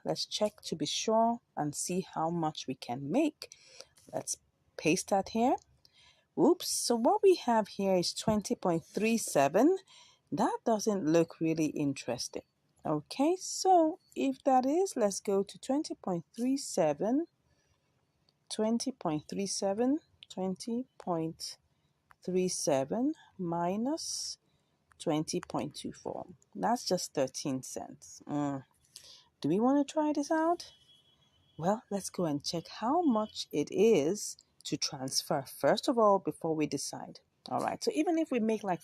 Let's check to be sure and see how much we can make. Let's paste that here. Oops, so what we have here is 20.37. That doesn't look really interesting. Okay, so if that is, let's go to 20.37, 20.37, 20.37 minus 20.24. That's just 13 cents. Do we want to try this out? Well, let's go and check how much it is to transfer first of all before we decide. All right, so even if we make like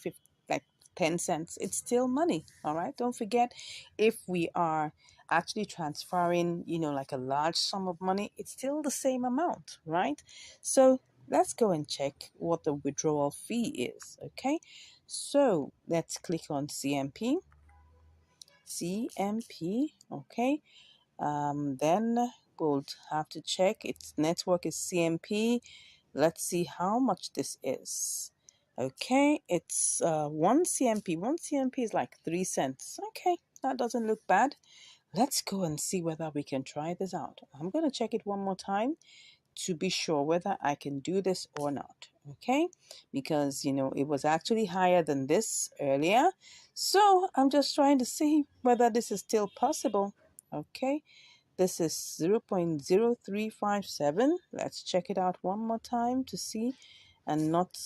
10 cents, it's still money. All right, don't forget, if we are actually transferring, like a large sum of money, it's still the same amount, right? So let's go and check what the withdrawal fee is. Okay, so let's click on CMP. Okay. Then we'll have to check its network is CMP. Let's see how much this is. Okay, it's 1 CMP. 1 CMP is like 3 cents. Okay, that doesn't look bad. Let's go and see whether we can try this out. I'm going to check it one more time to be sure whether I can do this or not. Okay, because it was actually higher than this earlier. So I'm just trying to see whether this is still possible. Okay, this is 0.0357. Let's check it out one more time to see, and not,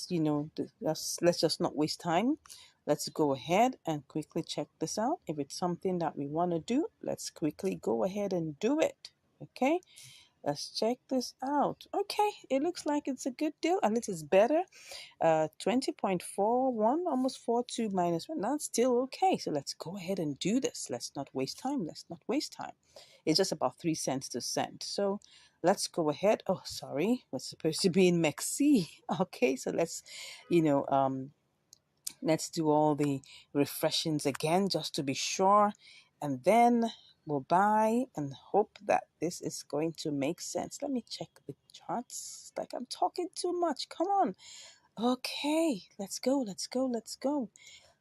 let's just not waste time. Let's go ahead and quickly check this out. If it's something that we want to do, let's quickly go ahead and do it. Okay, let's check this out. Okay, it looks like it's a good deal, and it is better. 20.41, almost 42 minus 1. That's still okay. So let's go ahead and do this. Let's not waste time. It's just about 3 cents to cent. So let's go ahead. Oh, sorry. We're supposed to be in MEXC. Okay, so let's do all the refreshings again just to be sure. And then we'll buy and hope that this is going to make sense. Let me check the charts. Like I'm talking too much. Come on. Okay, let's go.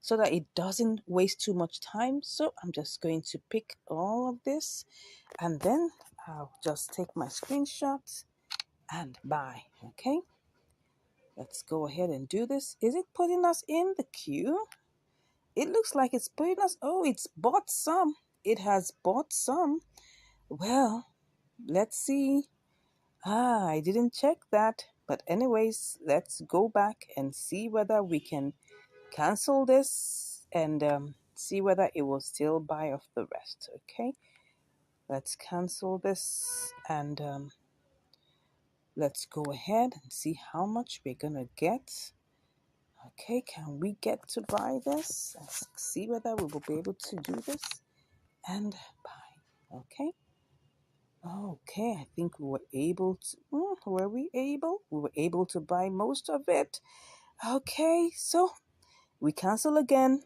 So that it doesn't waste too much time. So I'm just going to pick all of this, and then I'll just take my screenshots and buy. Okay, let's go ahead and do this. Is it putting us in the queue? It looks like it's putting us. Oh, it's bought some. It has bought some. Well, let's see. I didn't check that. But anyways, let's go back and see whether we can cancel this and see whether it will still buy off the rest. Okay, let's cancel this and let's go ahead and see how much we're gonna get. Okay, can we get to buy this? Let's see whether we will be able to do this and buy. Okay. Okay, I think we were able to. Were we able? We were able to buy most of it. Okay, so we cancel again.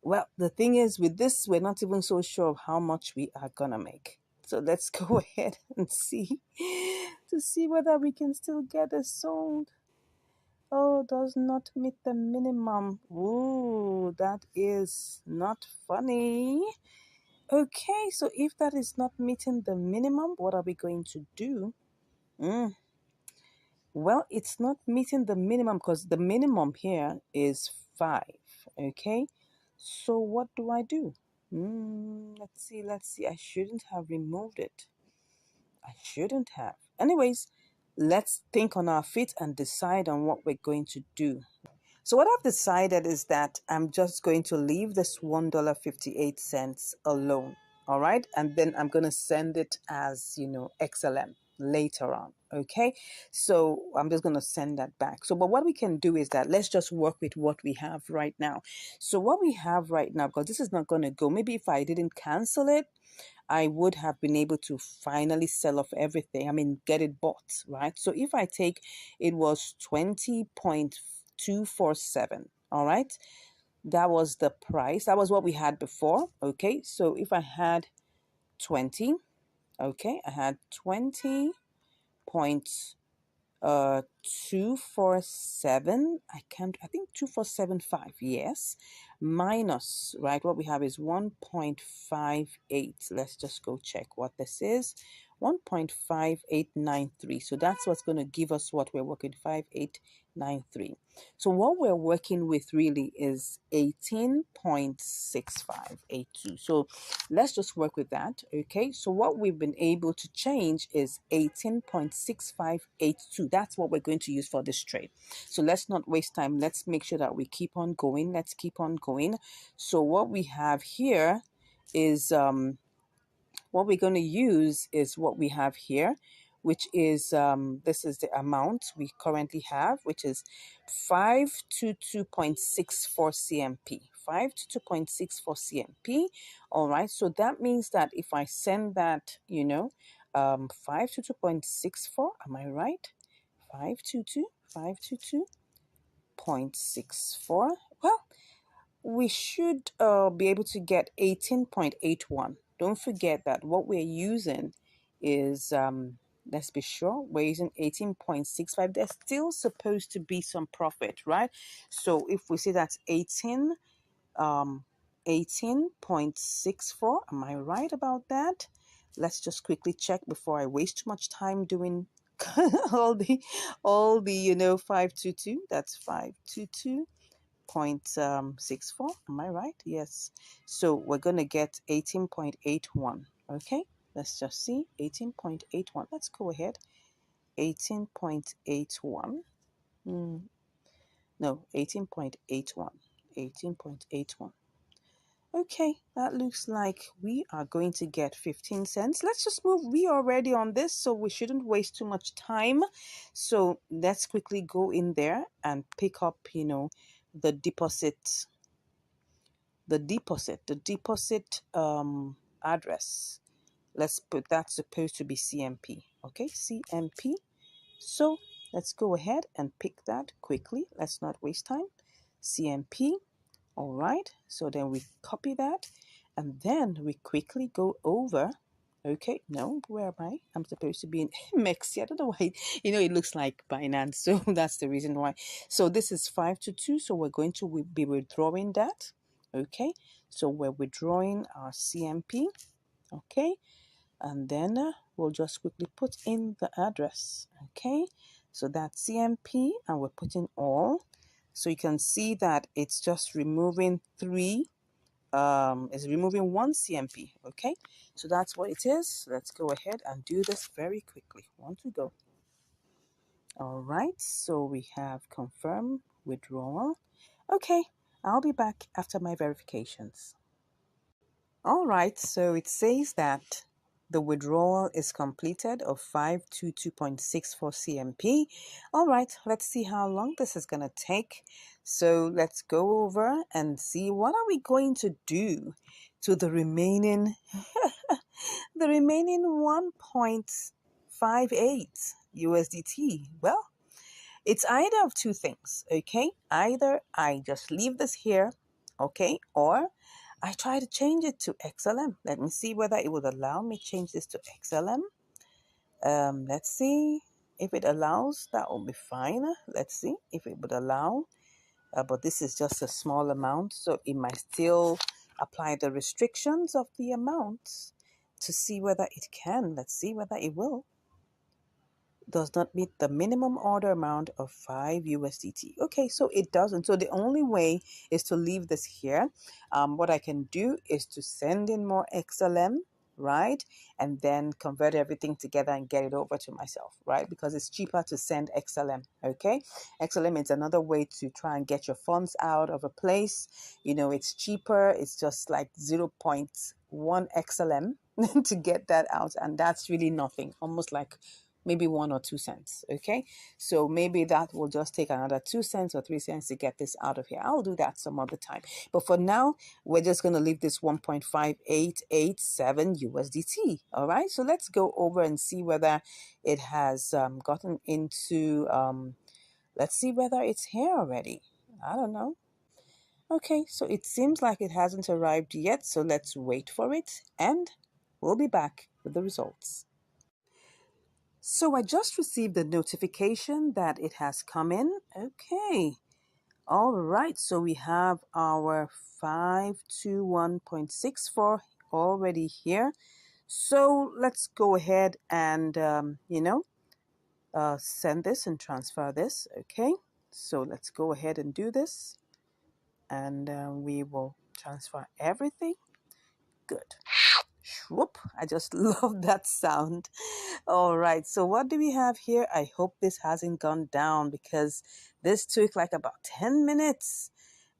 Well, the thing is, with this, we're not even so sure of how much we are gonna make. So let's go ahead and see to see whether we can still get it sold. Oh, does not meet the minimum. Ooh, that is not funny. Okay, so if that is not meeting the minimum, what are we going to do? Well, it's not meeting the minimum because the minimum here is 5. Okay, so what do I do? Let's see. I shouldn't have removed it. I shouldn't have. Anyways, let's think on our feet and decide on what we're going to do. So what I've decided is that I'm just going to leave this $1.58 alone. All right. And then I'm going to send it as, XLM later on. Okay. So I'm just going to send that back. So, but what we can do is that let's just work with what we have right now. So what we have right now, because this is not going to go, maybe if I didn't cancel it, I would have been able to finally sell off everything. I mean, get it bought, right? So if I take, it was 20.247. All right. That was the price. That was what we had before. Okay. So if I had 20, okay, I had 20.247. 247, I think 2475, yes, minus, right, what we have is 1.58. Let's just go check what this is. 1.5893. So that's what's going to give us what we're working, 5893. So what we're working with really is 18.6582. So let's just work with that. Okay, so what we've been able to change is 18.6582. That's what we're going to use for this trade. So let's not waste time. Let's make sure that we keep on going. Let's keep on going. So what we have here is what we're going to use is what we have here, which is this is the amount we currently have, which is 522.64 CMP. 522.64 CMP. All right, so that means that if I send that, 522.64, am I right? 522.64. Well, we should be able to get 18.81. Don't forget that what we're using is, let's be sure, we're using 18.65. There's still supposed to be some profit, right? So if we say that's 18.64, am I right about that? Let's just quickly check before I waste too much time doing all the 522. That's 522.64. Am I right? Yes. So we're going to get 18.81. Okay. Let's just see. 18.81. Let's go ahead. 18.81. No, 18.81. 18.81. Okay, that looks like we are going to get 15 cents. Let's just move. We are already on this, so we shouldn't waste too much time. So let's quickly go in there and pick up, the deposit, address. Let's put that's supposed to be CMP. Okay, CMP. So let's go ahead and pick that quickly. Let's not waste time. CMP. All right, so then we copy that and then we quickly go over. Okay, no, where am I? I'm supposed to be in Mexi. I don't know why, it looks like Binance. So that's the reason why. So this is 522. So we're going to be withdrawing that. Okay, so we're withdrawing our CMP. Okay, and then we'll just quickly put in the address. Okay, so that's CMP and we're putting all. So you can see that it's just removing it's removing one CMP. Okay, so that's what it is. Let's go ahead and do this very quickly. Want to go. All right, so we have confirm withdrawal. Okay, I'll be back after my verifications. All right, so it says that the withdrawal is completed of 522.64 CMP. All right, let's see how long this is going to take. So let's go over and see what are we going to do to the remaining the remaining 1.58 USDT. Well, it's either of two things, okay? Either I just leave this here, okay, or I try to change it to XLM. Let me see whether it would allow me change this to XLM. Let's see if it allows. That will be fine. Let's see if it would allow. But this is just a small amount, so it might still apply the restrictions of the amounts to see whether it can. Let's see whether it will. Does not meet the minimum order amount of 5 USDT. Okay, so it doesn't. So the only way is to leave this here. What I can do is to send in more XLM, right? And then convert everything together and get it over to myself, right? Because it's cheaper to send XLM, okay? XLM is another way to try and get your funds out of a place. It's cheaper. It's just like 0.1 XLM to get that out. And that's really nothing, almost like maybe 1 or 2 cents. Okay, so maybe that will just take another 2 cents or 3 cents to get this out of here. I'll do that some other time, but for now we're just going to leave this 1.5887 USDT. All right, so let's go over and see whether it has gotten into let's see whether it's here already. I don't know. Okay, so it seems like it hasn't arrived yet, so let's wait for it and we'll be back with the results. So I just received a notification that it has come in. Okay. All right. So we have our 521.64 already here. So let's go ahead and, send this and transfer this. Okay. So let's go ahead and do this. And we will transfer everything. Good. Whoop, I just love that sound. All right, so what do we have here? I hope this hasn't gone down because this took like about 10 minutes.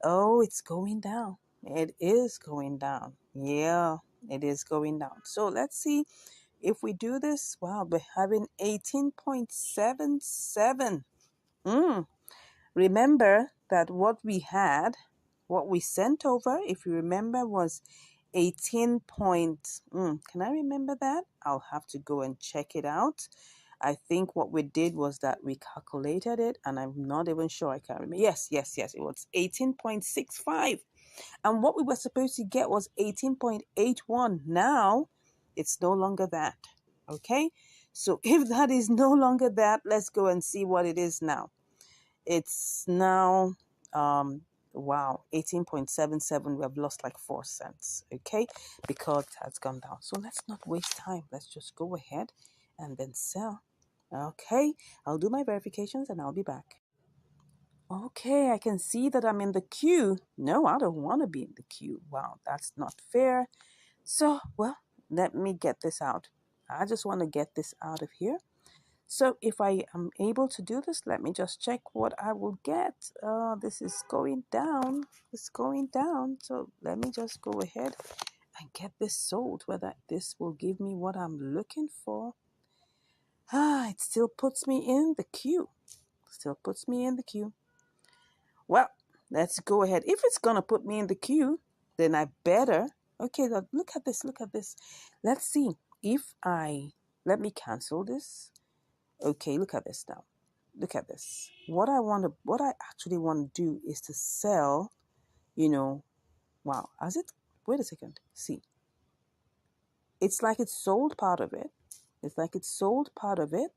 Oh, it's going down. It is going down. Yeah, it is going down. So let's see if we do this. Wow, we're having 18.77. Remember that what we sent over, if you remember, was 18 point. Can I remember that? I'll have to go and check it out. I think what we did was that we calculated it, and I'm not even sure I can remember. Yes. It was 18.65. And what we were supposed to get was 18.81. Now, it's no longer that. Okay? So if that is no longer that, let's go and see what it is now. It's now, wow, 18.77. We have lost like 4 cents, okay, because it has gone down. So let's not waste time. Let's just go ahead and then sell. Okay, I'll do my verifications and I'll be back. Okay, I can see that I'm in the queue. No, I don't want to be in the queue. Wow, that's not fair. So, well, let me get this out. I just want to get this out of here. So if I am able to do this, let me just check what I will get. This is going down. It's going down. So let me just go ahead and get this sold, whether this will give me what I'm looking for. It still puts me in the queue. Still puts me in the queue. Well, let's go ahead. If it's going to put me in the queue, then I better. Okay, look at this. Look at this. Let's see if let me cancel this. Okay, look at this now. Look at this. What I actually want to do is to sell, wow, has it? Wait a second. See, it's like it's sold part of it. It's like it's sold part of it.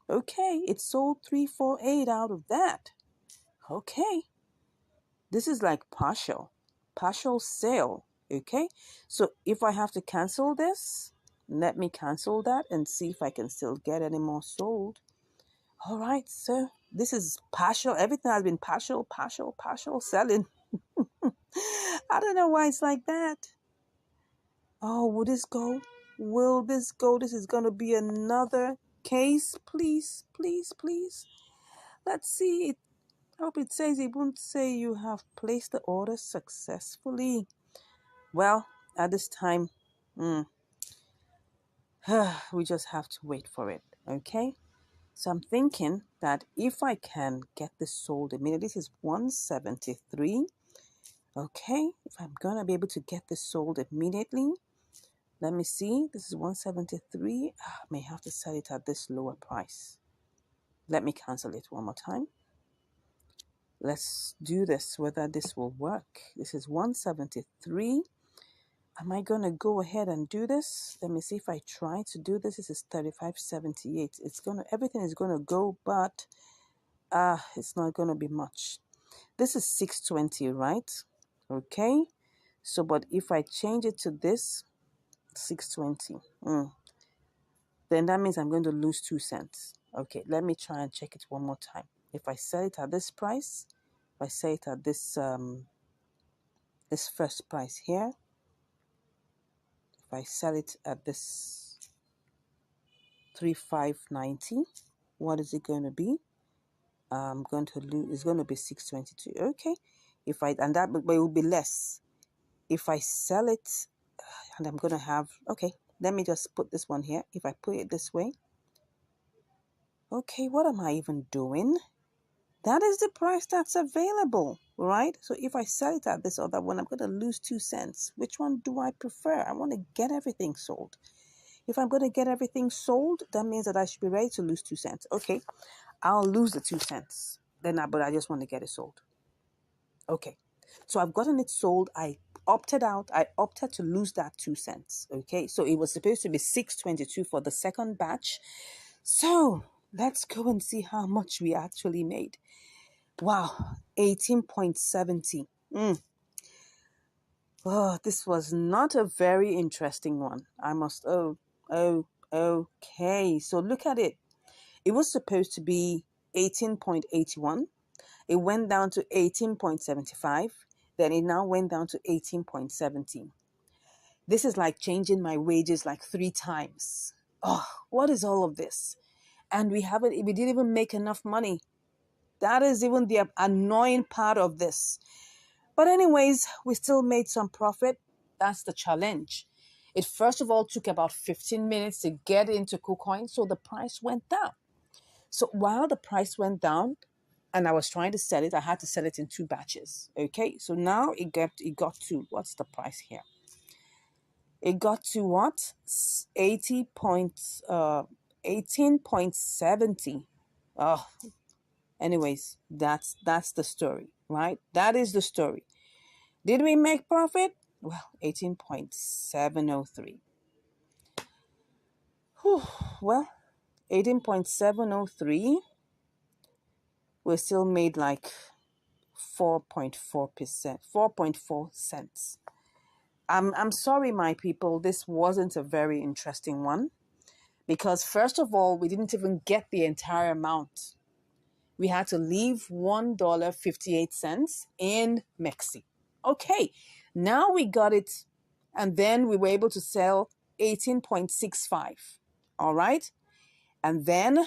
Okay, it sold 348 out of that. Okay, this is like partial sale. Okay, so if I have to cancel this, let me cancel that and see if I can still get any more sold. All right, so this is partial. Everything has been partial selling. I don't know why it's like that. Oh, will this go? Will this go? This is going to be another case. Please. Let's see. I hope it says it won't say you have placed the order successfully. Well, at this time, we just have to wait for it. Okay? So I'm thinking that if I can get this sold immediately, this is 173. Okay, if I'm going to be able to get this sold immediately, let me see. This is 173. I may have to sell it at this lower price. Let me cancel it one more time. Let's do this, whether this will work. This is 173. Am I going to go ahead and do this? Let me see if I try to do this. This is 35.78. Everything is going to go, but it's not going to be much. This is 620, right? Okay. So, but if I change it to this, 620, then that means I'm going to lose 2 cents. Okay, let me try and check it one more time. If I sell it at this price, if I sell it at this this first price here, if I sell it at this 3,590, what is it going to be? I'm going to lose. It's going to be 622. Okay, but it will be less if I sell it, and I'm going to have. Okay, let me just put this one here. If I put it this way, okay, what am I even doing? That is the price that's available, right? So if I sell it at this other one, I'm going to lose 2 cents. Which one do I prefer? I want to get everything sold. If I'm going to get everything sold, that means that I should be ready to lose 2 cents. Okay, I'll lose the 2 cents. But I just want to get it sold. Okay, so I've gotten it sold. I opted out. I opted to lose that 2 cents. Okay, so it was supposed to be 622 for the second batch. So let's go and see how much we actually made. Wow, 18.70. Oh, this was not a very interesting one. Okay. So look at it. It was supposed to be 18.81. It went down to 18.75. Then it now went down to 18.17. This is like changing my wages like 3 times. Oh, what is all of this? And we didn't even make enough money. That is even the annoying part of this. But anyways, we still made some profit. That's the challenge. It first of all took about 15 minutes to get into KuCoin, so the price went down. So while the price went down and I was trying to sell it, I had to sell it in 2 batches. Okay, so now it got to, what's the price here? It got to what? 18.70. Oh, anyways, that's the story, right? That is the story. Did we make profit? Well, 18.703. Well, 18.703, we still made like 4.4%, 4.4 cents. I'm sorry, my people, this wasn't a very interesting one because first of all, we didn't even get the entire amount. We had to leave $1.58 in Mexi. Okay, now we got it, and then we were able to sell 18.65. All right, and then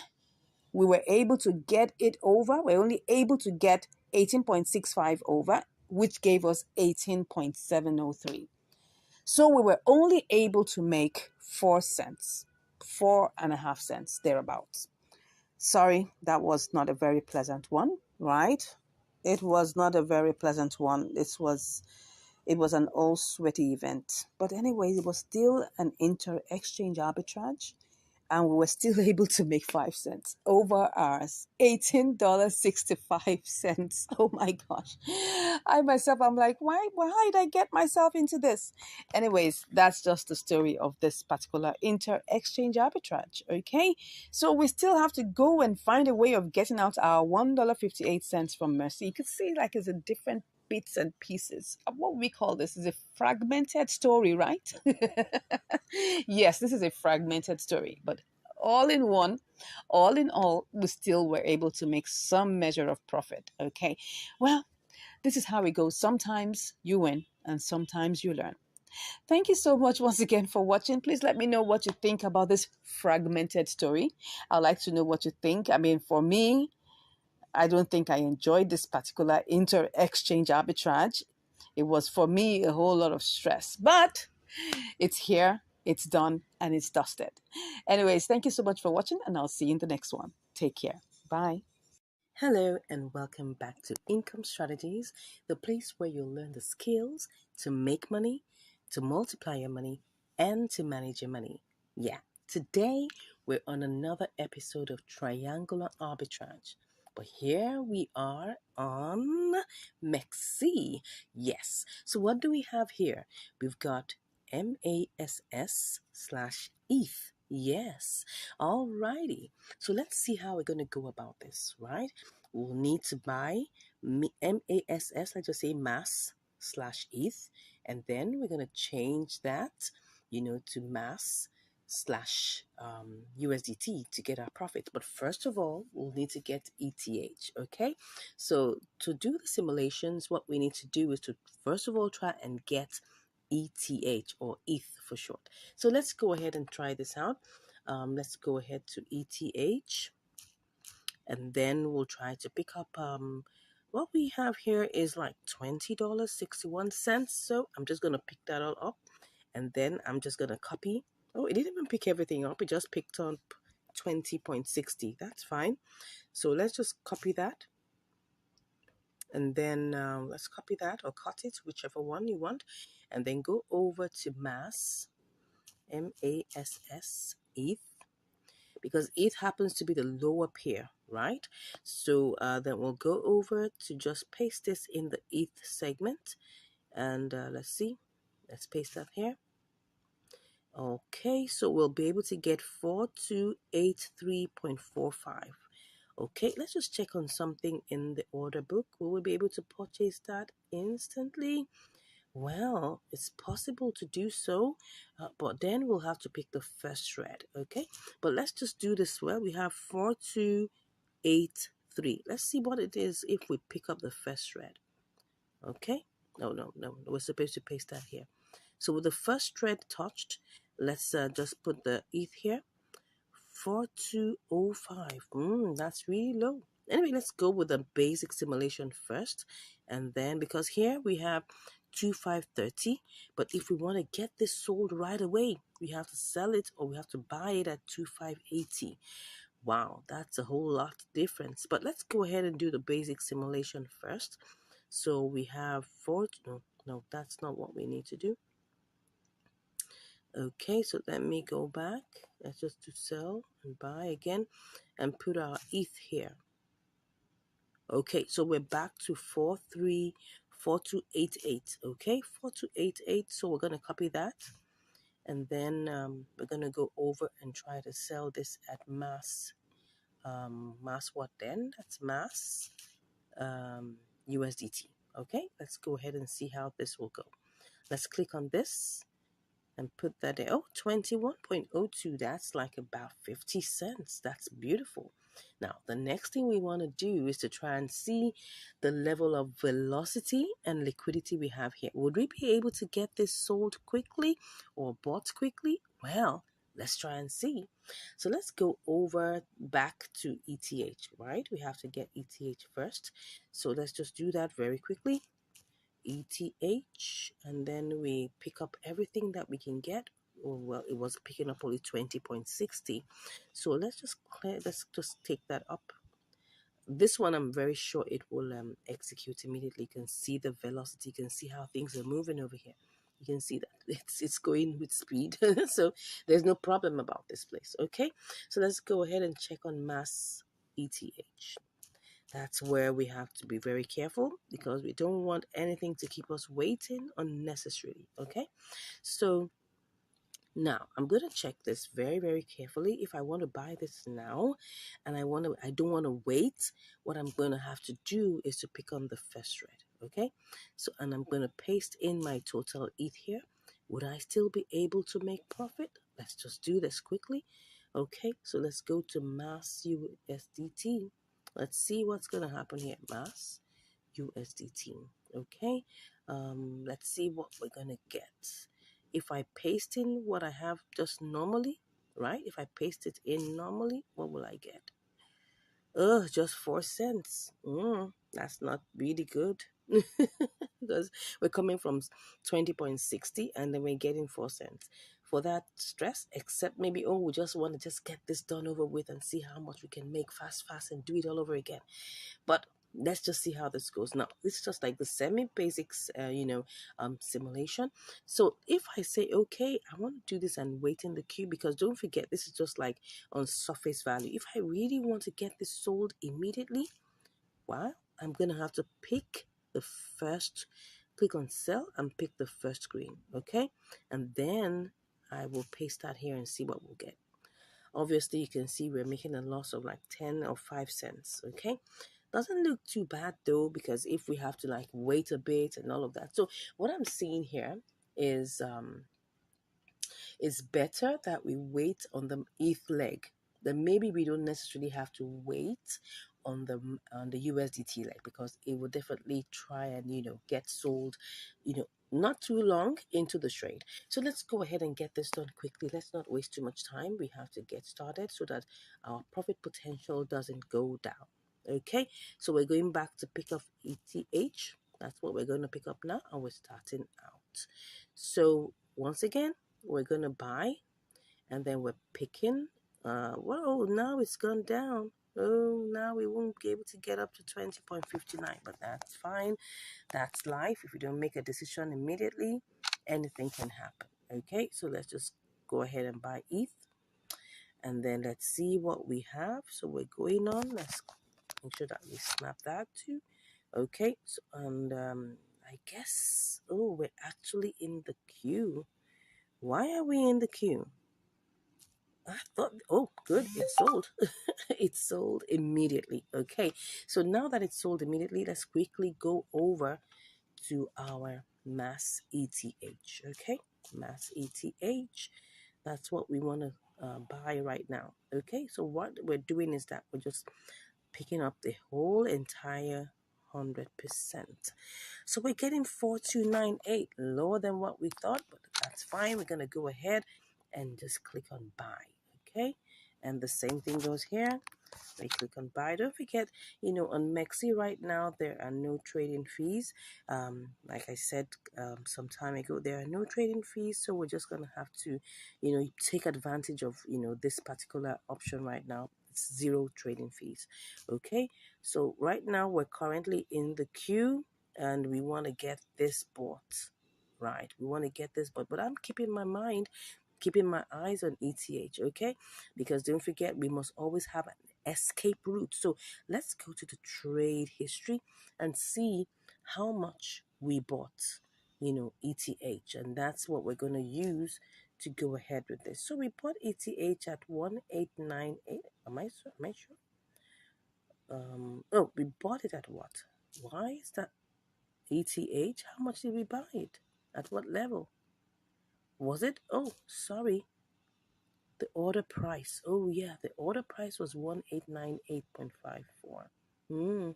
we were able to get it over. We're only able to get 18.65 over, which gave us 18.703. So we were only able to make 4 cents, 4.5 cents, thereabouts. Sorry, that was not a very pleasant one, right? It was not a very pleasant one. It was an all sweaty event. But anyway, it was still an inter-exchange arbitrage, and we were still able to make 5 cents over ours. $18.65. Oh my gosh. I'm like, why did I get myself into this? Anyways, that's just the story of this particular inter-exchange arbitrage. Okay. So we still have to go and find a way of getting out our $1.58 from Mercy. You could see like it's a different bits and pieces. What we call this is a fragmented story, right? Yes, this is a fragmented story, but all in one, all in all, we still were able to make some measure of profit. Okay. Well, this is how it goes. Sometimes you win and sometimes you learn. Thank you so much once again for watching. Please let me know what you think about this fragmented story. I'd like to know what you think. I mean, for me, I don't think I enjoyed this particular inter-exchange arbitrage. It was, for me, a whole lot of stress. But it's here, it's done, and it's dusted. Anyways, thank you so much for watching, and I'll see you in the next one. Take care. Bye. Hello, and welcome back to Income Strategies, the place where you'll learn the skills to make money, to multiply your money, and to manage your money. Yeah, today we're on another episode of Triangular Arbitrage. But here we are on MEXC. Yes. So what do we have here? We've got MASS/ETH. Yes. Alrighty. So let's see how we're going to go about this, right? We'll need to buy MASS, let's just say mass/ETH, and then we're going to change that, to mass/USDT to get our profit. But first of all, we'll need to get ETH, okay? So to do the simulations, what we need to do is to first of all try and get ETH, or ETH for short. So let's go ahead and try this out. Let's go ahead to ETH, and then we'll try to pick up what we have here is like $20.61. So I'm just gonna pick that all up, and then I'm just gonna copy. Oh, it didn't even pick everything up, it just picked up 20.60. That's fine. So let's just copy that, and then let's copy that or cut it, whichever one you want, and then go over to mass, MASS ETH, because ETH happens to be the lower pair, right? So then we'll go over to just paste this in the ETH segment, and let's see, let's paste that here. Okay, so we'll be able to get 4283.45. Okay, let's just check on something in the order book. Will we be able to purchase that instantly? Well, it's possible to do so, but then we'll have to pick the first shred, okay? But let's just do this well. We have 4283. Let's see what it is if we pick up the first shred, okay? No, we're supposed to paste that here. So with the first thread touched, let's just put the ETH here. 4205. That's really low. Anyway, let's go with the basic simulation first. And then, because here we have 2530, but if we want to get this sold right away, we have to sell it or we have to buy it at 2580. Wow, that's a whole lot difference. But let's go ahead and do the basic simulation first. So we have no, that's not what we need to do. Okay, so let me go back. Let's just do sell and buy again and put our ETH here. Okay, so we're back to 434288. Okay, 4288. So we're going to copy that. And then we're going to go over and try to sell this at mass. Mass what then? That's mass USDT. Okay, let's go ahead and see how this will go. Let's click on this and put that there. Oh, 21.02. That's like about 50 cents. That's beautiful. Now, the next thing we want to do is to try and see the level of velocity and liquidity we have here. Would we be able to get this sold quickly or bought quickly? Well, let's try and see. So let's go over back to ETH, right? We have to get ETH first. So let's just do that very quickly. ETH, and then we pick up everything that we can get. Oh, well, it was picking up only 20.60, so let's just take that up. This one I'm very sure it will execute immediately. You can see the velocity, you can see how things are moving over here. You can see that it's going with speed. So there's no problem about this place. Okay, so let's go ahead and check on mass ETH. That's where we have to be very careful because we don't want anything to keep us waiting unnecessarily. Okay, so now I'm going to check this very, very carefully. If I want to buy this now and I don't want to wait, what I'm going to have to do is to pick on the first thread. Okay, so and I'm going to paste in my total ETH here. Would I still be able to make profit? Let's just do this quickly. Okay, so let's go to mass USDT. Let's see what's going to happen here. Mass USDT. Okay, let's see what we're going to get. If I paste in what I have just normally, right? If I paste it in normally, what will I get? Just 4 cents. That's not really good. Because we're coming from 20.60 and then we're getting 4 cents. For that stress, except maybe, we just want to just get this done over with and see how much we can make fast and do it all over again. But let's just see how this goes. Now, this is just like the semi-basics, simulation. So if I say, okay, I want to do this and wait in the queue, because don't forget, this is just like on surface value. If I really want to get this sold immediately, well, I'm going to have to pick the first, click on sell and pick the first screen, okay? And then I will paste that here and see what we'll get. Obviously, you can see we're making a loss of like 10 or 5 cents, okay? Doesn't look too bad though, because if we have to like wait a bit and all of that. So what I'm seeing here is it's better that we wait on the ETH leg. Then maybe we don't necessarily have to wait on the USDT leg, because it will definitely try and get sold, not too long into the trade. So let's go ahead and get this done quickly. Let's not waste too much time. We have to get started so that our profit potential doesn't go down. Okay, so we're going back to pick up ETH. That's what we're going to pick up now, and we're starting out. So once again, we're going to buy, and then we're picking. Whoa, now it's gone down. Oh, now we won't be able to get up to 20.59, but that's fine. That's life. If you don't make a decision immediately, anything can happen. Okay, so let's just go ahead and buy ETH, and then let's see what we have. So we're going on. Let's make sure that we snap that too. Okay, so, and I guess, we're actually in the queue. Why are we in the queue? I thought, oh, good, it sold. It sold immediately. Okay, so now that it's sold immediately, let's quickly go over to our mass ETH. Okay, mass ETH. That's what we want to buy right now. Okay, so what we're doing is that we're just picking up the whole entire 100%. So we're getting 4298, lower than what we thought, but that's fine. We're going to go ahead and just click on buy. Okay, and the same thing goes here. I click on buy. Don't forget, on Mexi right now, there are no trading fees. Like I said some time ago, there are no trading fees. So we're just going to have to, take advantage of, this particular option right now. It's zero trading fees. Okay. So right now we're currently in the queue and we want to get this bought. Right. We want to get this bought, but I'm keeping my eyes on ETH, okay? Because don't forget, we must always have an escape route. So let's go to the trade history and see how much we bought, ETH. And that's what we're going to use to go ahead with this. So we bought ETH at 1898. Am I sure? Oh, we bought it at what? Why is that ETH? How much did we buy it? At what level? Was it? Oh, sorry. The order price. Oh yeah, the order price was 1898.54. Hmm.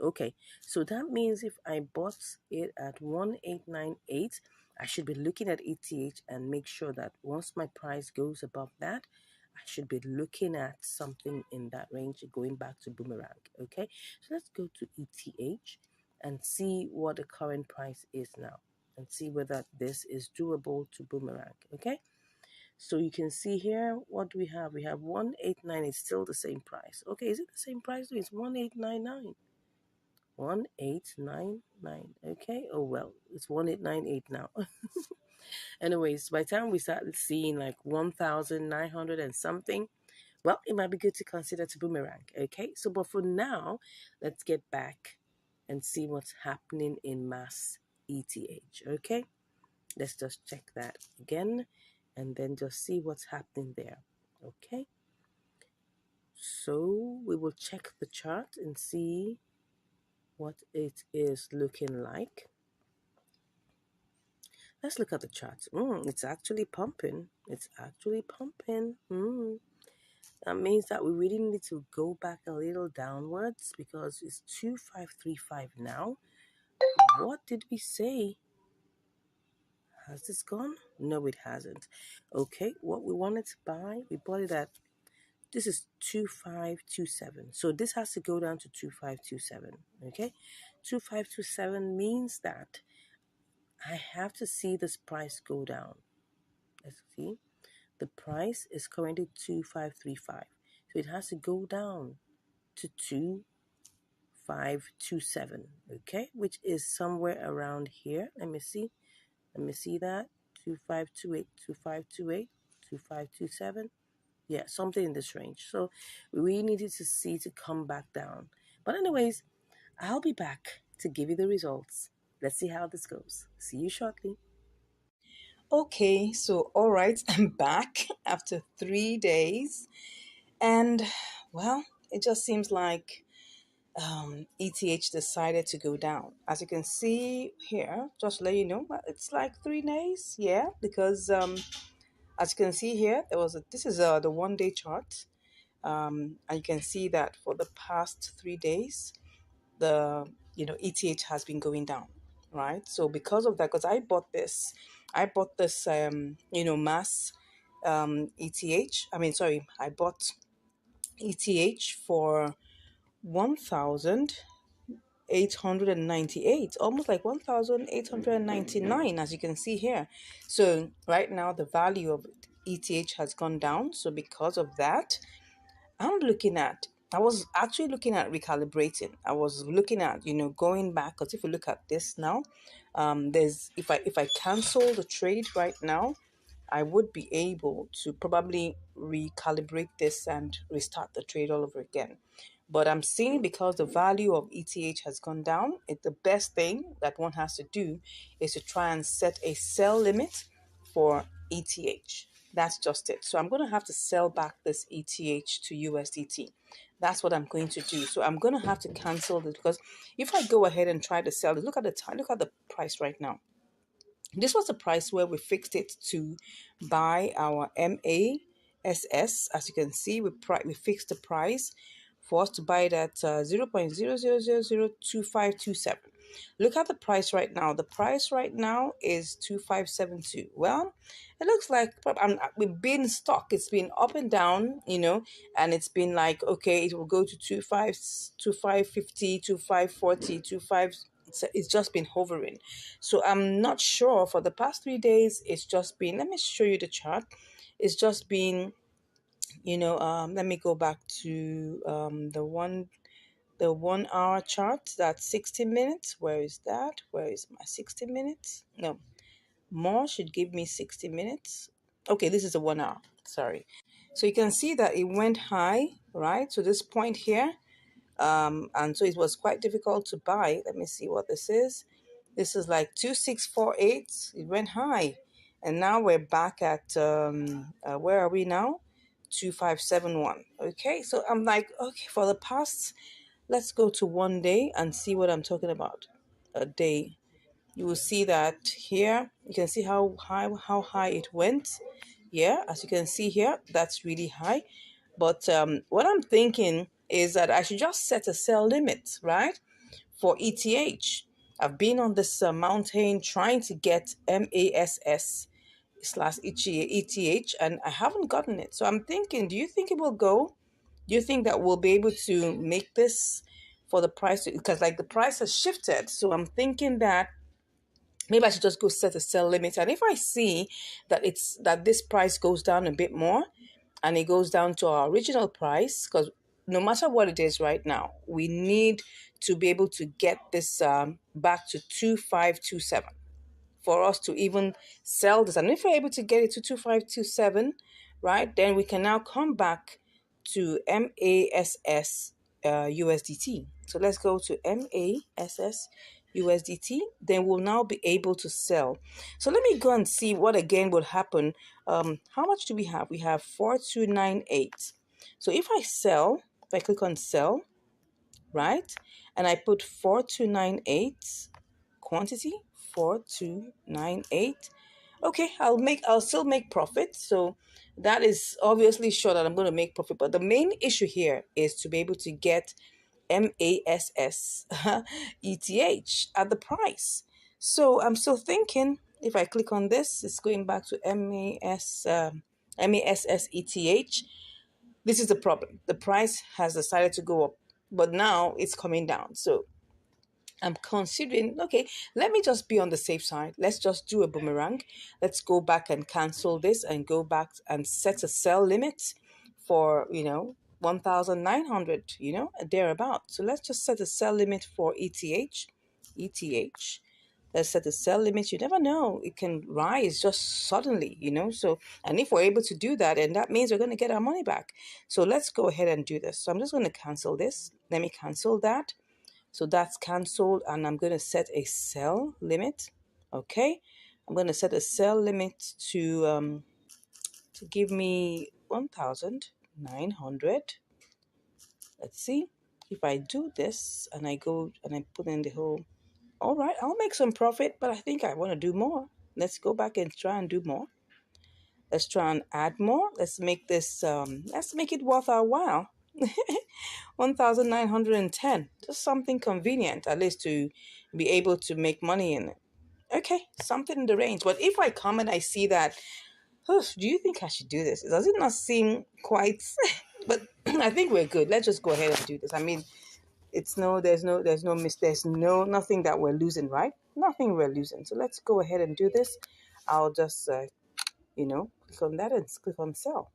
Okay. So that means if I bought it at 1898, I should be looking at ETH and make sure that once my price goes above that, I should be looking at something in that range going back to boomerang. Okay. So let's go to ETH and see what the current price is now and see whether this is doable to boomerang. Okay. So you can see here, what do we have? We have 189. It's still the same price. Okay, is it the same price? No, it's 1899. 1899. Okay. Oh well, it's 1898 now. Anyways, by the time we start seeing like 1900 and something, well, it might be good to consider to boomerang. Okay. So but for now, let's get back and see what's happening in mass ETH. Okay. Let's just check that again and then just see what's happening there. Okay. So we will check the chart and see what it is looking like. Let's look at the chart. It's actually pumping. It's actually pumping. That means that we really need to go back a little downwards because it's 2535 now. What did we say? Has this gone? No, it hasn't. Okay, what we wanted to buy, we bought it at, this is 2527. So this has to go down to 2527. Okay, 2527 means that I have to see this price go down. Let's see. The price is currently 2535. So it has to go down to 2527. Okay, which is somewhere around here. Let me see. Let me see that. 2528, 2528, 2527. Yeah, something in this range. So we needed to see to come back down. But anyways, I'll be back to give you the results. Let's see how this goes. See you shortly. Okay, so all right, I'm back after 3 days, and well, it just seems like ETH decided to go down. As you can see here, just to let you know, it's like 3 days, yeah, because as you can see here, this is the 1 day chart, and you can see that for the past 3 days, the ETH has been going down, right? So because of that, because I bought this mass ETH. I mean, sorry, I bought ETH for 1,898, almost like 1,899, as you can see here. So right now the value of ETH has gone down. So because of that, I was actually looking at recalibrating. I was looking at, going back, because if you look at this now, there's if I cancel the trade right now, I would be able to probably recalibrate this and restart the trade all over again. But I'm seeing, because the value of ETH has gone down, the best thing that one has to do is to try and set a sell limit for ETH. That's just it. So I'm going to have to sell back this ETH to USDT. That's what I'm going to do. So I'm going to have to cancel this, because if I go ahead and try to sell it, look at the time, look at the price right now. This was the price where we fixed it to buy our MASS. As you can see, we fixed the price for us to buy it at 0.00002527. Look at the price right now. The price right now is 2572. Well, it looks like we've been stuck. It's been up and down, and it's been like, okay, it will go to 2550, 2540, 25. It's just been hovering. So I'm not sure. For the past 3 days, it's just been, let me show you the chart. It's just been, let me go back to the 1 hour chart. That's 60 minutes. Where is that? Where is my 60 minutes? No, more should give me 60 minutes. Okay, this is a 1 hour. Sorry. So you can see that it went high, right? So this point here, and so it was quite difficult to buy. Let me see what this is. This is like 2648. It went high, and now we're back at where are we now? 2571. Okay, so I'm like, okay, for the past, let's go to 1 day and see what I'm talking about. A day. You will see that here. You can see how high it went. Yeah, as you can see here, that's really high. But what I'm thinking is that I should just set a sell limit, right, for ETH. I've been on this mountain trying to get MASS slash ETH, and I haven't gotten it. So I'm thinking, do you think it will go? Do you think that we'll be able to make this for the price? Because like the price has shifted. So I'm thinking that maybe I should just go set a sell limit. And if I see that this price goes down a bit more, and it goes down to our original price, because no matter what it is right now, we need to be able to get this back to 2527 for us to even sell this. And if we're able to get it to 2527, right, then we can now come back to MASS USDT. So let's go to MASS USDT. Then we'll now be able to sell. So let me go and see what again would happen. How much do we have? We have 4298. So if I click on sell, right, and I put 4298 quantity, 4298. Okay, I'll still make profit. So that is obviously sure that I'm going to make profit. But the main issue here is to be able to get MASS ETH at the price. So I'm still thinking, if I click on this, it's going back to MASS ETH. This is the problem. The price has decided to go up, but now it's coming down. So I'm considering, okay, let me just be on the safe side. Let's just do a boomerang. Let's go back and cancel this and go back and set a sell limit for, 1,900, thereabout. So let's just set a sell limit for ETH. ETH. Let's set a sell limit. You never know. It can rise just suddenly, So, and if we're able to do that, and that means we're going to get our money back. So let's go ahead and do this. So I'm just going to cancel this. Let me cancel that. So that's canceled, and I'm going to set a sell limit. Okay, I'm going to set a sell limit to give me 1,900. Let's see if I do this and I go and I put in the whole. All right, I'll make some profit, but I think I want to do more. Let's go back and try and do more. Let's try and add more. Let's make this. Let's make it worth our while. 1,910. Just something convenient, at least to be able to make money in it. Okay, something in the range. But if I come and I see that, do you think I should do this? Does it not seem quite? But I think we're good. Let's just go ahead and do this. I mean, there's nothing that we're losing, right? Nothing we're losing. So let's go ahead and do this. I'll just, click on that and click on sell.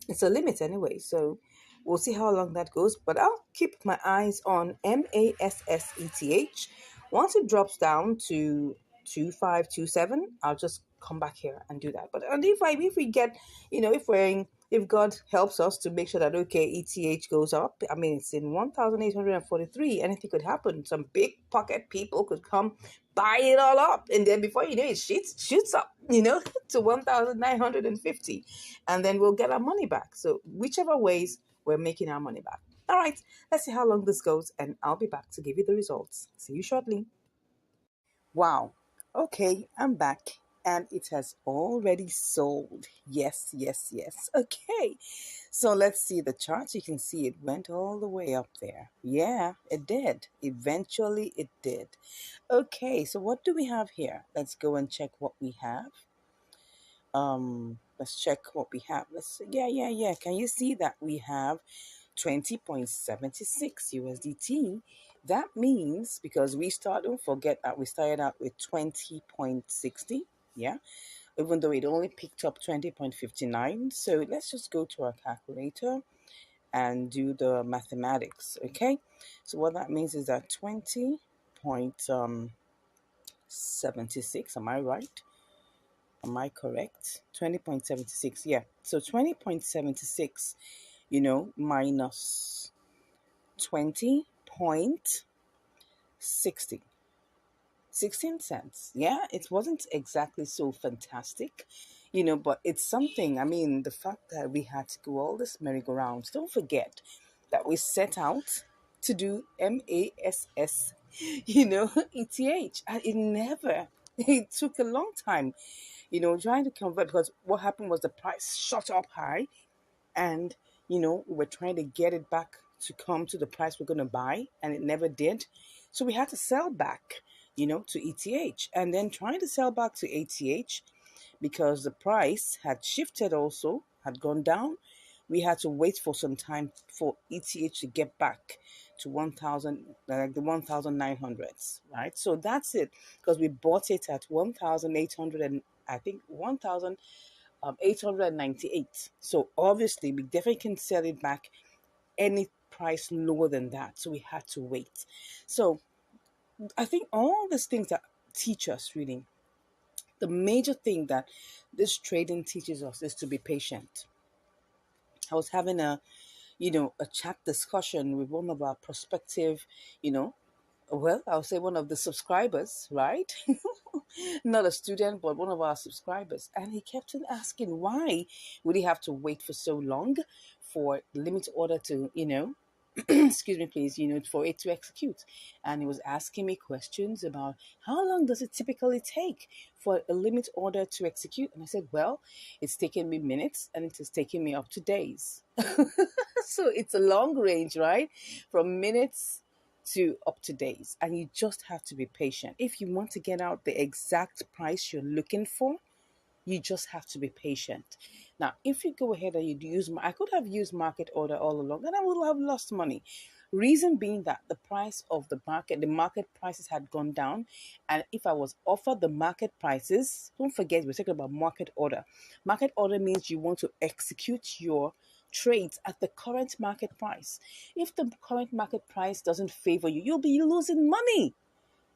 It's a limit anyway, so we'll see how long that goes. But I'll keep my eyes on MASSETH. Once it drops down to 2527, I'll just come back here and do that. But and if we get, if we're in if God helps us to make sure that, okay, ETH goes up, I mean, it's in 1,843, anything could happen. Some big pocket people could come buy it all up. And then before you know it, shoots up, to 1,950. And then we'll get our money back. So whichever ways, we're making our money back. All right, let's see how long this goes. And I'll be back to give you the results. See you shortly. Wow. Okay, I'm back and it has already sold. Yes, yes, yes. Okay. So let's see the chart. You can see it went all the way up there. Yeah, it did. Eventually it did. Okay, so what do we have here? Let's go and check what we have. Let's check what we have. Yeah. Can you see that we have 20.76 USDT? That means, because don't forget that we started out with 20.60, yeah, even though it only picked up 20.59. So let's just go to our calculator and do the mathematics, okay? So what that means is that 20.76, am I right? Am I correct? 20.76, yeah. So 20.76, minus 20.60. 16 cents. Yeah, it wasn't exactly so fantastic, but it's something. I mean, the fact that we had to go all this merry-go-round. Don't forget that we set out to do MASS, ETH. And it took a long time, trying to convert, because what happened was the price shot up high, and we were trying to get it back to come to the price we're going to buy, and it never did. So we had to sell back, to ETH, and then trying to sell back to ATH, because the price had shifted, also had gone down. We had to wait for some time for ETH to get back to 1,000, like the 1,900s, right? So that's it, because we bought it at 1,800, and I think 1,898. So obviously, we definitely can sell it back any price lower than that. So we had to wait. So I think all these things that teach us, really, the major thing that this trading teaches us is to be patient. I was having a chat discussion with one of our prospective, I'll say one of the subscribers, right? Not a student, but one of our subscribers. And he kept on asking, why would he have to wait for so long for the limit order to, excuse me, please, for it to execute? And he was asking me questions about how long does it typically take for a limit order to execute? And I said, well, it's taken me minutes and it has taken me up to days. So it's a long range, right? From minutes to up to days, and you just have to be patient. If you want to get out the exact price you're looking for, you just have to be patient. Now, if you go ahead and you use, I could have used market order all along, and I would have lost money. Reason being that the market prices had gone down. And if I was offered the market prices, don't forget, we're talking about market order. Market order means you want to execute your trades at the current market price. If the current market price doesn't favor you, you'll be losing money.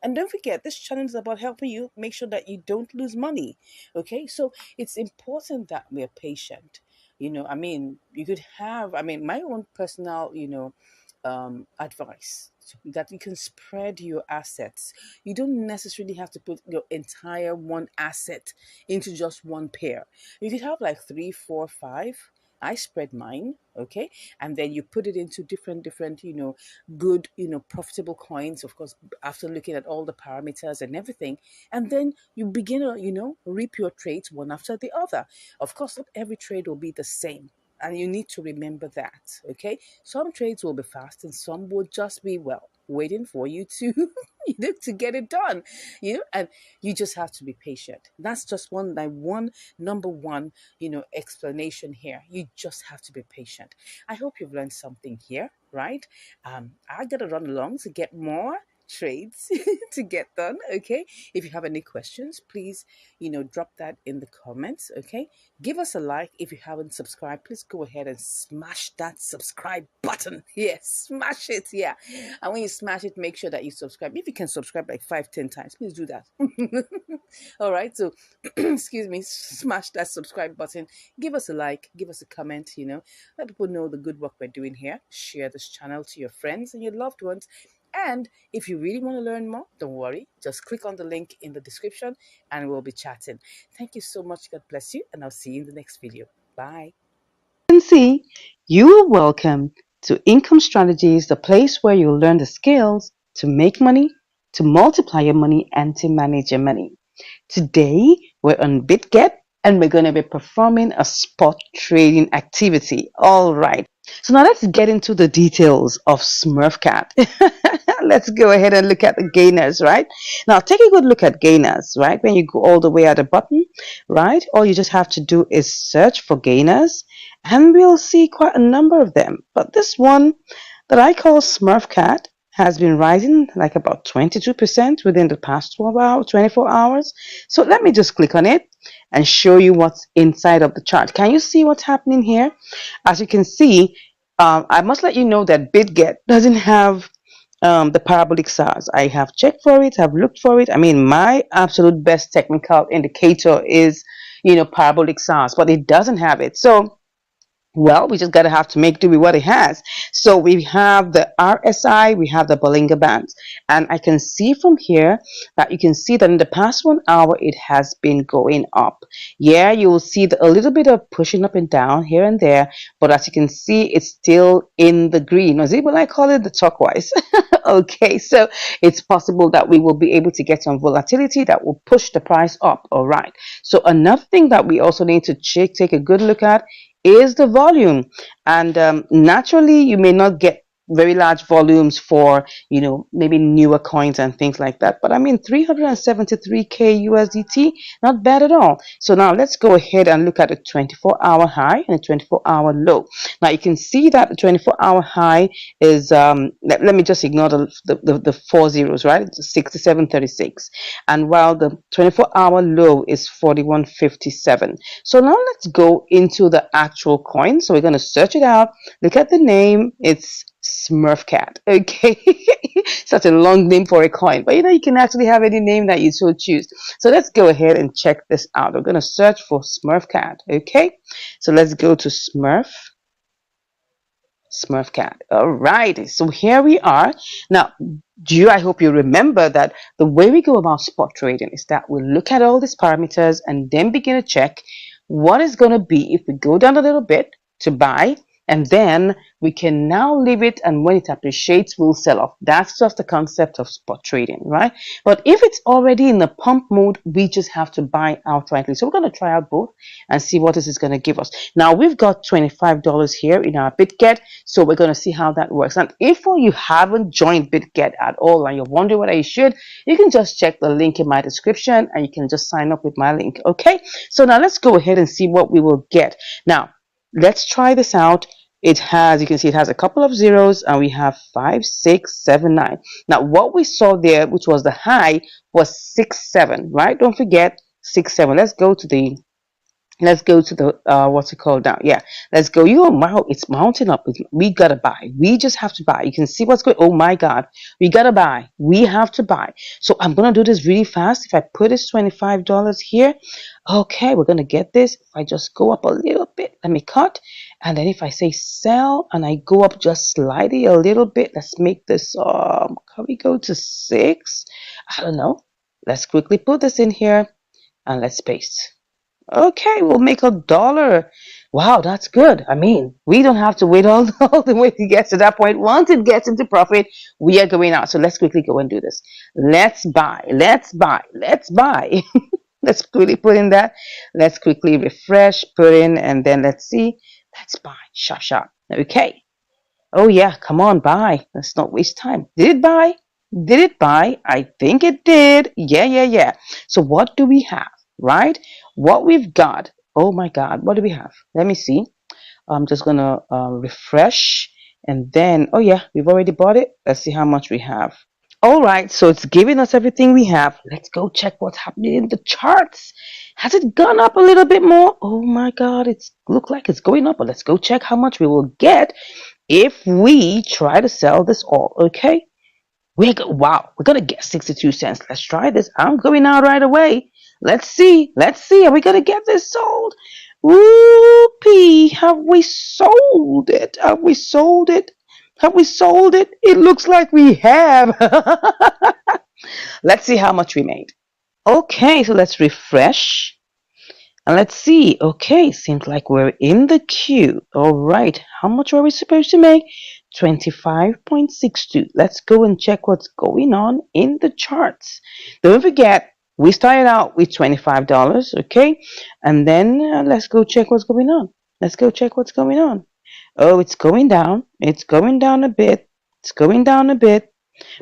And don't forget, this channel is about helping you make sure that you don't lose money. Okay, so it's important that we're patient. You could have, my own personal, advice, that you can spread your assets. You don't necessarily have to put your entire one asset into just one pair. You could have like three, four, five. I spread mine, okay, and then you put it into different, good, profitable coins, of course, after looking at all the parameters and everything, and then you begin to, reap your trades one after the other. Of course, not every trade will be the same, and you need to remember that, okay? Some trades will be fast and some will just be, well, waiting for you to to get it done, and you just have to be patient. That's just number one, explanation here. You just have to be patient. I hope you've learned something here, right? I gotta run along to get more trades to get done. Okay, if you have any questions, please, drop that in the comments. Okay, give us a like. If you haven't subscribed, please go ahead and smash that subscribe button. Yes, smash it. Yeah, and when you smash it, make sure that you subscribe. If you can subscribe like 5, 10 times, please do that. All right, so excuse me, smash that subscribe button. Give us a like, give us a comment. Let people know the good work we're doing here. Share this channel to your friends and your loved ones. And if you really want to learn more, don't worry. Just click on the link in the description and we'll be chatting. Thank you so much. God bless you. And I'll see you in the next video. Bye. And see, you are welcome to Income Strategies, the place where you'll learn the skills to make money, to multiply your money, and to manage your money. Today, we're on BitGet and we're going to be performing a spot trading activity. All right. So now let's get into the details of SmurfCat. Let's go ahead and look at the gainers, right? Now take a good look at gainers, right? When you go all the way at the bottom, right? All you just have to do is search for gainers and we'll see quite a number of them. But this one that I call SmurfCat has been rising like about 22% within the past 12 hours, 24 hours. So let me just click on it and show you what's inside of the chart. Can you see what's happening here? As you can see, I must let you know that BitGet doesn't have the parabolic SARS. I have checked for it, I've looked for it. I mean, my absolute best technical indicator is, parabolic SARS, but it doesn't have it. So well, we just gotta have to make do with what it has. So we have the RSI, we have the Bollinger Bands, and I can see from here that you can see that in the past 1 hour it has been going up. Yeah, you will see a little bit of pushing up and down here and there, but as you can see, it's still in the green. Or is it what I call it, the turquoise? Okay, so it's possible that we will be able to get some volatility that will push the price up. All right. So another thing that we also need to take a good look at is the volume, and naturally you may not get very large volumes for maybe newer coins and things like that, but I mean 373k USDT, not bad at all. So now let's go ahead and look at a 24-hour high and a 24-hour low. Now you can see that the 24-hour high is let me just ignore the 4 zeros, right? It's 67.36, and while the 24-hour low is 41.57. So now let's go into the actual coin. So we're going to search it out. Look at the name. It's SmurfCat. Okay. Such a long name for a coin. But you can actually have any name that you so choose. So let's go ahead and check this out. We're going to search for SmurfCat. Okay. So let's go to SmurfCat. All right. So here we are. Now, I hope you remember that the way we go about spot trading is that we look at all these parameters and then begin to check what is going to be if we go down a little bit to buy, and then we can now leave it, and when it appreciates, we'll sell off. That's just the concept of spot trading, right? But if it's already in the pump mode, we just have to buy outrightly. So we're going to try out both and see what this is going to give us. Now we've got $25 here in our BitGet, so we're going to see how that works. And if you haven't joined BitGet at all and you're wondering whether you should, you can just check the link in my description and you can just sign up with my link. Okay, so now let's go ahead and see what we will get. Now let's try this out. It has, you can see it has a couple of zeros, and we have 5, 6, 7, 9. Now what we saw there, which was the high, was 6, 7, right? Don't forget 6, 7. Let's go to the what's it called now? Yeah, let's go. Wow, it's mounting up. We gotta buy. We just have to buy. You can see what's going. Oh my God, we gotta buy. We have to buy. So I'm gonna do this really fast. If I put this $25 here, okay, we're gonna get this. If I just go up a little bit, let me cut, and then if I say sell and I go up just slightly a little bit, let's make this. Can we go to 6? I don't know. Let's quickly put this in here and let's paste. Okay, we'll make $1. Wow, that's good. I mean, we don't have to wait all the way to get to that point. Once it gets into profit, we are going out. So let's quickly go and do this. Let's buy. Let's buy. Let's buy. Let's quickly put in that. Let's quickly refresh, put in, and then let's see. Let's buy. Sharp, sharp. Okay. Oh yeah, come on, buy. Let's not waste time. Did it buy? Did it buy? I think it did. Yeah. So what do we have, right? What we've got. Oh my God, what do we have? Let me see. I'm just gonna refresh, and then, oh yeah, we've already bought it. Let's see how much we have. All right, so it's giving us everything we have. Let's go check what's happening in the charts. Has it gone up a little bit more? Oh my God, it's look like it's going up. But let's go check how much we will get if we try to sell this all. Okay, wow, we're gonna get 62 cents. Let's try this. I'm going out right away. Let's see. Let's see. Are we gonna get this sold? Whoopee! Have we sold it? Have we sold it? Have we sold it? It looks like we have. Let's see how much we made. Okay, so let's refresh. And let's see. Okay, seems like we're in the queue. All right. How much were we supposed to make? 25.62. Let's go and check what's going on in the charts. Don't forget, we started out with $25, okay? And then let's go check what's going on. Let's go check what's going on. Oh, it's going down. It's going down a bit. It's going down a bit.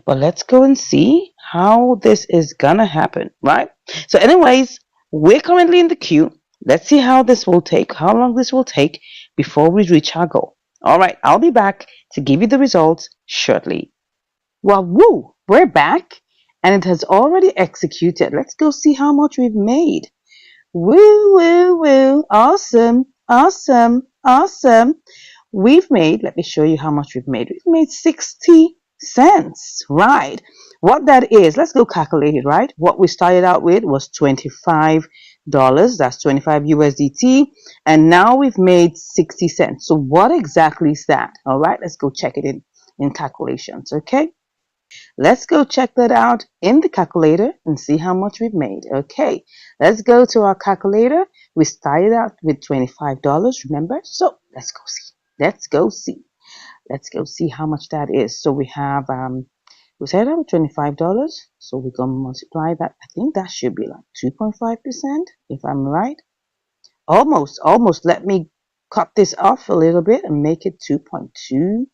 But let's go and see how this is gonna happen, right? So, anyways, we're currently in the queue. Let's see how long this will take before we reach our goal. All right, I'll be back to give you the results shortly. Well, woo, we're back and it has already executed. Let's go see how much we've made. Woo, woo, woo. Awesome, awesome, awesome. Let me show you how much we've made. We've made 60 cents, right? What that is, let's go calculate it, right? What we started out with was $25. That's 25 USDT. And now we've made 60 cents. So what exactly is that? All right, let's go check it in calculations, okay? Let's go check that out in the calculator and see how much we've made. Okay, let's go to our calculator. We started out with $25, remember? So let's go see. Let's go see. Let's go see how much that is. So we have we started out with $25. So we're gonna multiply that. I think that should be like 2.5%, if I'm right. Almost, almost. Let me cut this off a little bit and make it 2.2,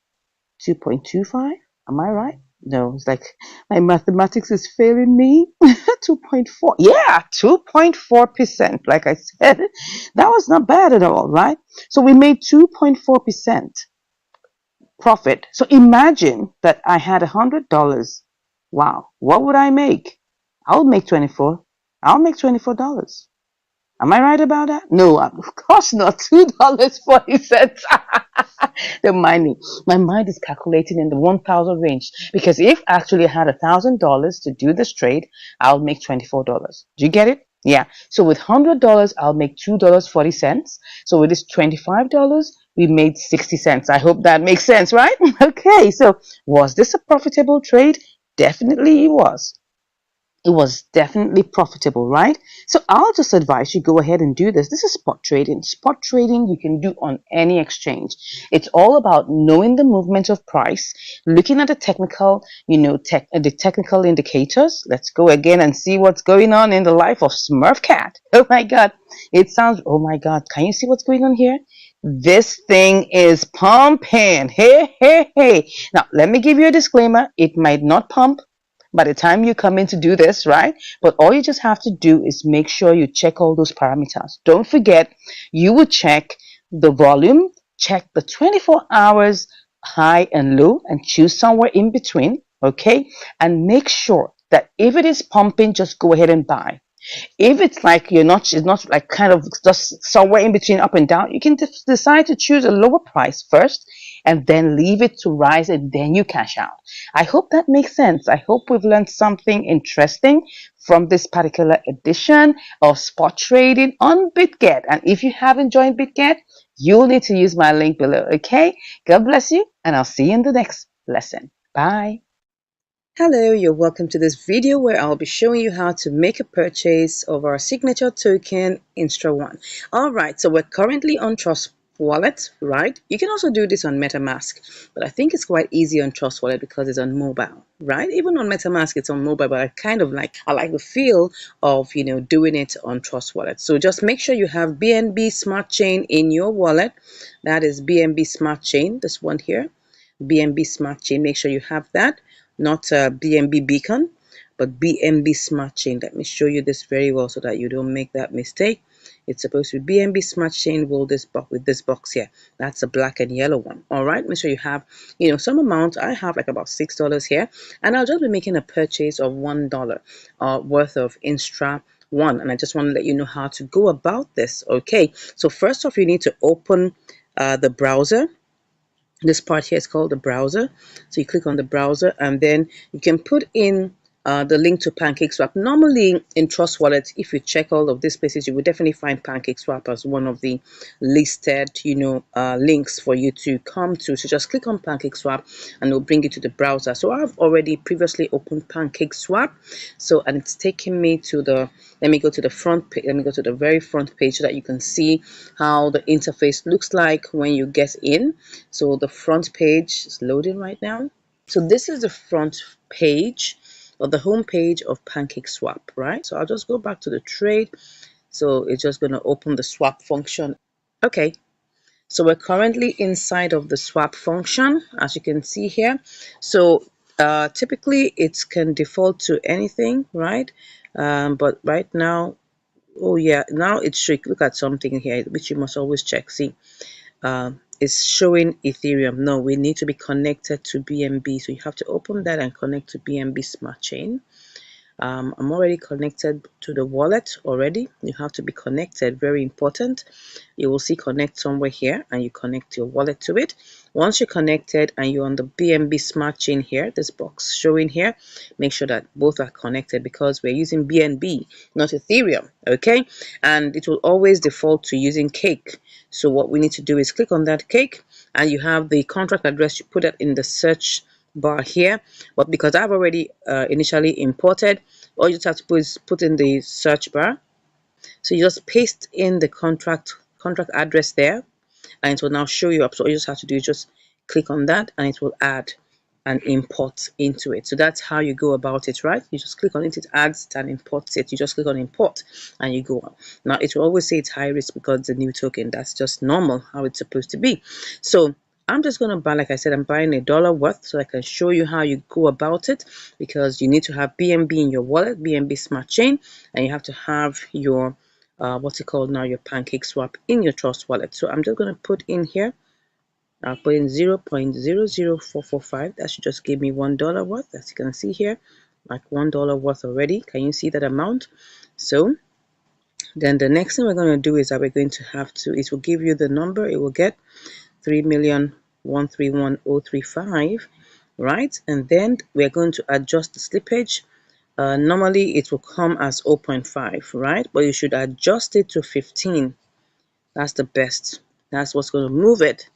2.25. Am I right? No, it's like my mathematics is failing me. 2.4. Yeah, 2.4%. Like I said, that was not bad at all, right? So we made 2.4% profit. So imagine that I had $100. Wow, what would I make? I would make 24. I'll make $24. Am I right about that? No, of course not. $2.40. My mind is calculating in the 1,000 range because if actually I had $1,000 to do this trade, I'll make $24. Do you get it? Yeah. So with $100, I'll make $2.40. So with this $25, we made 60 cents. I hope that makes sense, right? Okay. So was this a profitable trade? Definitely it was. It was definitely profitable, right? So I'll just advise you go ahead and do this. This is spot trading. Spot trading you can do on any exchange. It's all about knowing the movement of price, looking at the technical, the technical indicators. Let's go again and see what's going on in the life of Smurf Cat. Oh my God. Oh my God. Can you see what's going on here? This thing is pumping. Hey, hey, hey. Now, let me give you a disclaimer. It might not pump by the time you come in to do this, right? But all you just have to do is make sure you check all those parameters. Don't forget, you would check the volume, check the 24 hours high and low, and choose somewhere in between, okay? And make sure that if it is pumping, just go ahead and buy. If it's like it's not like kind of just somewhere in between up and down, you can decide to choose a lower price first and then leave it to rise and then you cash out. I hope that makes sense. I hope we've learned something interesting from this particular edition of spot trading on BitGet. And if you haven't joined BitGet, you'll need to use my link below. Okay? God bless you, and I'll see you in the next lesson. Bye. Hello, you're welcome to this video where I'll be showing you how to make a purchase of our signature token Instra1. Alright, so we're currently on Trust Wallet, right? You can also do this on MetaMask, but I think it's quite easy on Trust Wallet because it's on mobile, right? Even on MetaMask it's on mobile, but I like the feel of doing it on Trust Wallet. So just make sure you have BNB Smart Chain in your wallet. That is BNB Smart Chain, this one here. BNB Smart Chain, make sure you have that. Not BNB Beacon, but BNB Smart Chain. Let me show you this very well so that you don't make that mistake. It's supposed to be BNB Smart Chain will this box with this box here. That's a black and yellow one. All right, make sure you have, some amount. I have like about $6 here, and I'll just be making a purchase of $1 worth of Instra One, and I just want to let you know how to go about this. Okay, so first off, you need to open the browser. This part here is called the browser. So you click on the browser, and then you can put in the link to PancakeSwap. Normally in Trust Wallet, if you check all of these places, you will definitely find PancakeSwap as one of the listed, links for you to come to. So just click on PancakeSwap and it'll bring you to the browser. So I've already previously opened PancakeSwap. So, and it's taking me to let me go to the front page. Let me go to the very front page so that you can see how the interface looks like when you get in. So the front page is loading right now. So this is the front page or the home page of PancakeSwap, right? So I'll just go back to the trade. So it's just going to open the swap function. Okay, so we're currently inside of the swap function, as you can see here. So typically it can default to anything, right? But right now, oh yeah, now it should look at something here, which you must always check. See, it's showing Ethereum. No, we need to be connected to BNB. So you have to open that and connect to BNB Smart Chain. I'm already connected to the wallet already. You have to be connected, very important. You will see connect somewhere here and you connect your wallet to it. Once you're connected and you're on the BNB Smart Chain here, this box showing here, make sure that both are connected because we're using BNB, not Ethereum, okay? And it will always default to using Cake. So what we need to do is click on that Cake and you have the contract address. You put it in the search bar here, but because I've already initially imported, all you just have to put in the search bar. So you just paste in the contract address there and it will now show you up. So all you just have to do is just click on that and it will add and import into it. So that's how you go about it, right? You just click on it, it adds it and imports it. You just click on import and you go on. Now it will always say it's high risk because the new token. That's just normal how it's supposed to be. So I'm just going to buy, like I said, I'm buying $1 worth so I can show you how you go about it, because you need to have BNB in your wallet, BNB Smart Chain, and you have to have your what's it called now, your PancakeSwap in your Trust wallet. So I'm just going to put in here, I'll put in 0.00445. That should just give me $1 worth, as you can see here, like $1 worth already. Can you see that amount? So then the next thing we're going to do is that we're going to have to, it will give you the number, it will get 3,131,035, right? And then we're going to adjust the slippage. Normally it will come as 0.5, right? But you should adjust it to 15. That's the best. That's what's going to move it,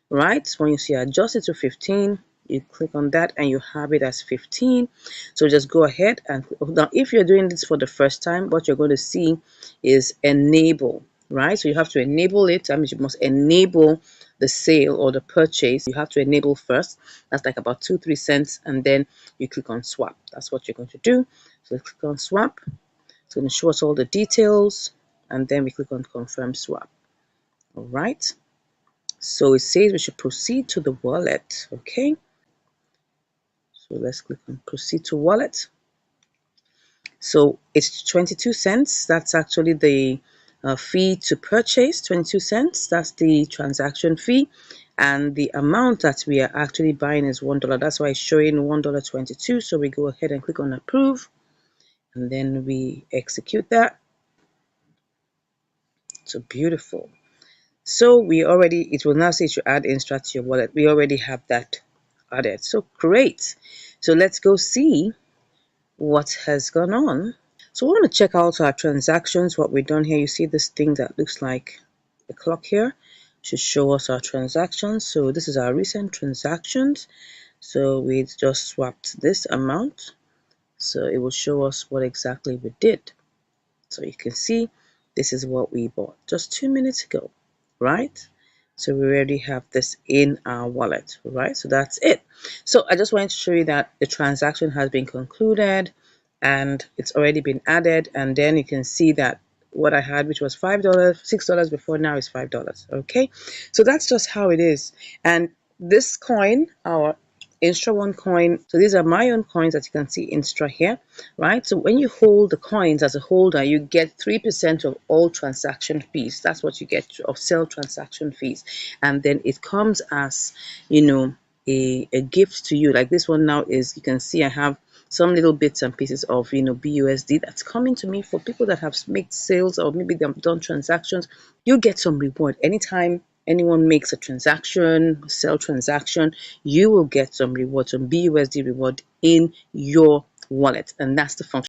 right? When you see adjust it to 15, you click on that and you have it as 15. So just go ahead and now if you're doing this for the first time, what you're going to see is enable, right? So you have to enable it. That means you must enable the sale or the purchase. You have to enable first. That's like about 2-3 cents, and then you click on swap. That's what you're going to do. So click on swap. It's going to show us all the details, and then we click on confirm swap. All right, so it says we should proceed to the wallet. Okay, so let's click on proceed to wallet. So it's 22 cents. That's actually the fee to purchase, 22 cents. That's the transaction fee, and the amount that we are actually buying is $1. That's why it's showing $1.22. So we go ahead and click on approve, and then we execute that. So beautiful. So we already, it will now say to add Instra to your wallet. We already have that added. So great. So let's go see what has gone on. So we want to check out our transactions, what we've done here. You see this thing that looks like the clock here should show us our transactions. So this is our recent transactions. So we just swapped this amount. So it will show us what exactly we did. So you can see this is what we bought just 2 minutes ago, right? So we already have this in our wallet, right? So that's it. So I just wanted to show you that the transaction has been concluded and it's already been added. And then you can see that what I had, which was $5, $6 before, now is $5. Okay, so that's just how it is. And this coin, our Instra one coin. So these are my own coins that you can see Instra here, right? So when you hold the coins as a holder, you get 3% of all transaction fees. That's what you get of sell transaction fees. And then it comes as, a gift to you. Like this one now is, you can see I have some little bits and pieces of, BUSD that's coming to me for people that have made sales, or maybe they've done transactions. You get some reward anytime anyone makes a transaction, sell transaction, you will get some reward, some BUSD reward in your wallet. And that's the function.